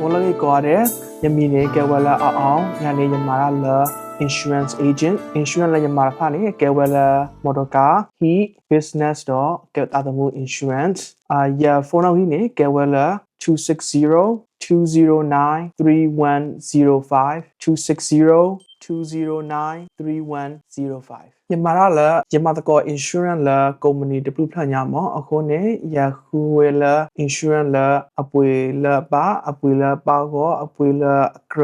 我那里搞的，也明年给我了人家也买了 insurance agent，insurance 了也买了啥呢？给我了 motor car，he business 的给大的么 insurance，也 phone 那里呢给我了 260-209-3105，260-209-3105。ยมาละยมาตะกอ insurance ละ company တပလူဖလာညာမအခုနေရခုဝဲละ insurance ละအပွေละပါအပွေละပါကောအပွေละကရ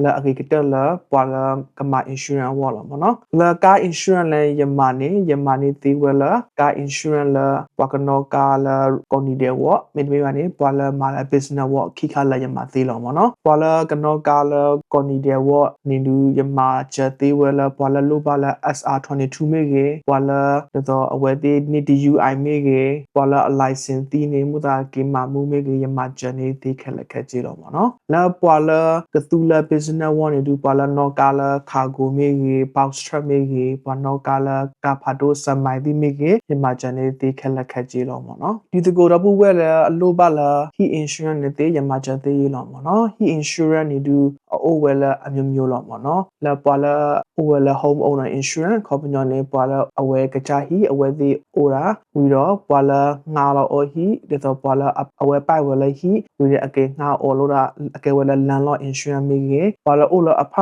ละအကိကတละပွာละကမ insurance ဝလာမနော်ละကာ insurance ละยมาနေတီဝဲละကာ insurance ละပွာကနောကာละကောနီတဲ့ဝမေမေပါနေပွာละမာละ business ဝခိခละยมาတီလောမနော်ပွာละကနောကာละကောနီတဲ့ဝနေလူยมาချက်တီဝဲละပွာละလိုပါละ SR22 မေကေပွာละတော့အဝဲတီနေ DUI မေကေပွာละ license တီနေမှုတာကေမာမှုမေကေยมาချက်နေတီခက်လက်ခက်ကြည့်တော့မနော်ละပွာละကတူละ business ဝနေတူပွာละနောကာละခါကိုမေကေ box truck မေကေပွာနောကာละကာဖာတိုစမိုင်တီမေကေยมาချက်နေတီခက်လက်ခက်ကြည့်တော့မနော်ဒီတကိုတော့ဘူးဝဲละအလိုပါละ he insurance နေတီยมาချက်တီလောမနော် he insurance နေတူအိုဝဲละအမျိုးမျိုးလောမနော်ละပွာละအိုဝဲละ home owner insurance ခေါပညောနေပွာละအဝဲကချာဟီအဝဲဒီအိုရာဝီတော့ပွာละငါလောအိုဟီဒီတော့ပွာละအဝဲပိုက်ဝဲละဟီဝီရအကေငါအိုလို့တာအကေဝဲละလန်လော insurance မေကေပွာละအိုလအဖ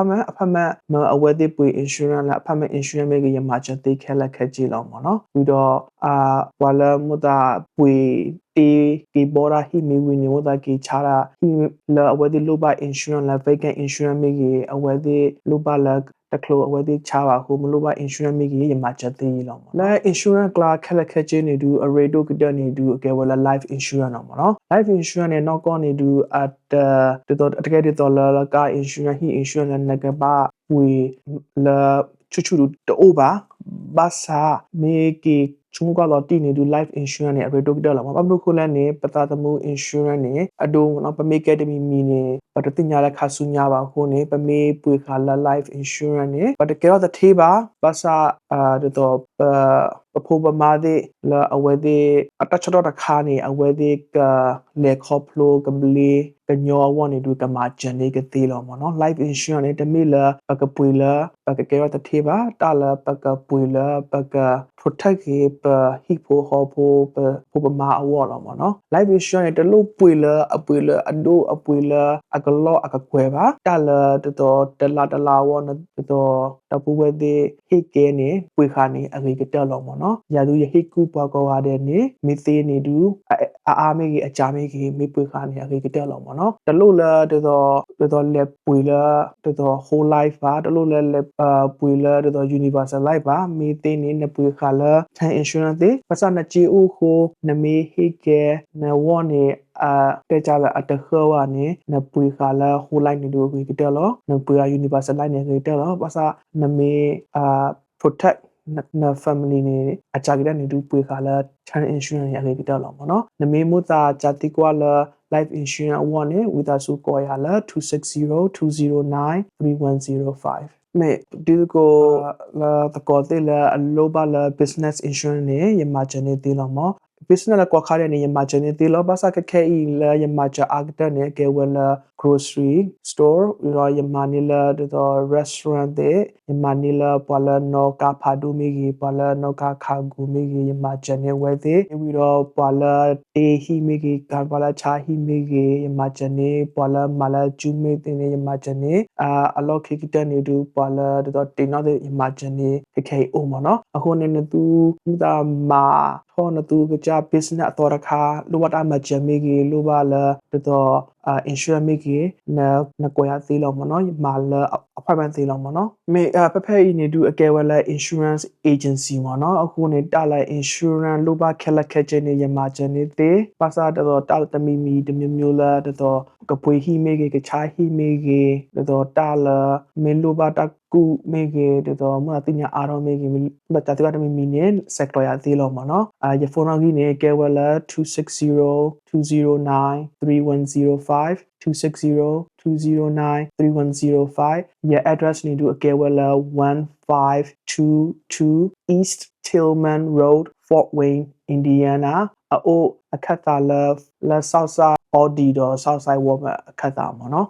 မမအဝဲဒီပွေ insurance ละအဖမ insurance မေကေရမှာချက်တိခဲလက်ခက်ကြည့်လောမနော်ဝီတော့ပွာละမူတာပွေတီဘောရာဟီမီဝီနီဝတာကီချာရာဟီလာအဝဲဒီလိုပါ insurance လာ vacant insurance မေကေအဝဲဒီလိုပါလာတကလိုအဝဲဒီချာပါခုမလိုပါ insurance မေကေရမှာချက်သေးလောမလာ insurance ကလာခက်လက်ခက်ချင်းနေတူ a radio ကတနေတူအကဲဝလာ life insurance နော်မနော် life insurance နဲ့တော့ကောနေတူတော်တကယ်တော်လာကာ insurance ဟီ insurance နဲ့ကပါဝီလာချူတိုဘာဘာစာမေကေချုံကတော့တီနေတူ life insurance နဲ့ radio ကလာမှာဘလို့ခိုလန်နေပတာတမှု insurance နဲ့အဒုံနော်ပမေကက်ဒမီမီနေပတတင်ညာလက်ခါဆုညာပါခုနေပမေပွေခါလာ life insurance နဲ့ပတကယ်တော့တေးပါဘာစာတော့ပဖိုးပမာဒီလာအဝဲဒီအတချတော့တခါနေအဝဲဒီကလေခေါပလိုကမလီကညောဝနေတူကမာချန်နေကတိလောမနော် life insurance နဲ့တမီလာပကပွေလာပကကဲရတထေပါတာလာပကပွေလာပက protect ကေပဟီဖိုဟောဖိုပမာအဝလောမနော် life insurance နဲ့တလို့ပွေလာအပွေလာအဒိုအပွေလာအကလောအကကွယ်ပါတာလာတော်တလာဝနတော်တပူဝဲဒီဟိကဲနေပွေခါနေအဂေကတက်လောမနော်ရာသူရဟိကူပွားကောရတဲ့နေမီသေးနေတူအာမေကြီးအကြမေကြီးမေပွေခါနေအခေကတက်လောမနော်တလို့လာတော်လက်ပွေလာတော် whole life ပါတလို့လက်ပွေလာတော် universal life ပါမီသေးနေနပွေခါလာtan insurance တေပစနချီဦးခိုနမေဟိကဲနဝနေတဲကြလာအတခောဝနေနပွေခါလာ whole life နေတူခေကတက်လောနပွေ universal life နေခေတက်လောပစနမေprotect na family နေအကြကြတဲ့နေတူပွေခါလာ tan insurance ရခဲ့တက်လောမနော်နမေမူတာဂျာတိကွာလာ life insurance ဝနေဝီတာစုကိုရလာ260-209-3105မေဒီကိုလာတကောတေလာအလိုပါလာ business insurance နေရမချနေတေးလောမbusiness la kwa khare ne yama chane te lo basa ka khe I la yama cha agta ne ke wala grocery store ro yama ni la the restaurant de yama ni la pala no ka phadu me gi pala no ka kha gu me gi yama chane we de wi ro pala te hi me gi ka pala cha hi me gi yama chane pala mala chu me de ne yama chane a lo khi ki ta ne du pala the te no de yama chane ke khe o mo no a ho ne tu ta ma ho na tu ka cha business တော်ရခါလိုဝတ်အမချမေကြီးလိုပါလာတော့insurance မေကြီးနကွာသေးလောမနော်မာလာအဖိုင်မန်သေးလောမနော်မေပဖဲဤနေတူအကဲဝဲလာ insurance agency မနော်အခုနေတာလာ insurance လိုပါခက်လက်ခက်ချင်းနေရမှာချနေသေးပါစာတော့တာတမီမီတမျိုးမျိုးလာတော့ကပွေဟီမေကြီးကချာဟီမေကြီးတော့တာလာမေလိုပါတကူမေကြီးတော့မအတင်ညာအားတော့မေကြီးမတတကတမီမီနေ sector ရသေးလောမနော်ရဖုန်းကြီးနေကဲဝဲလာ260-209-3105 260-209-3105 your address need to Akewala 1522 East Tillman Road Fort Wayne Indiana အိုအခက်တာလ Southside Auditor Southside Warmer အခက်တာပေါ့နော်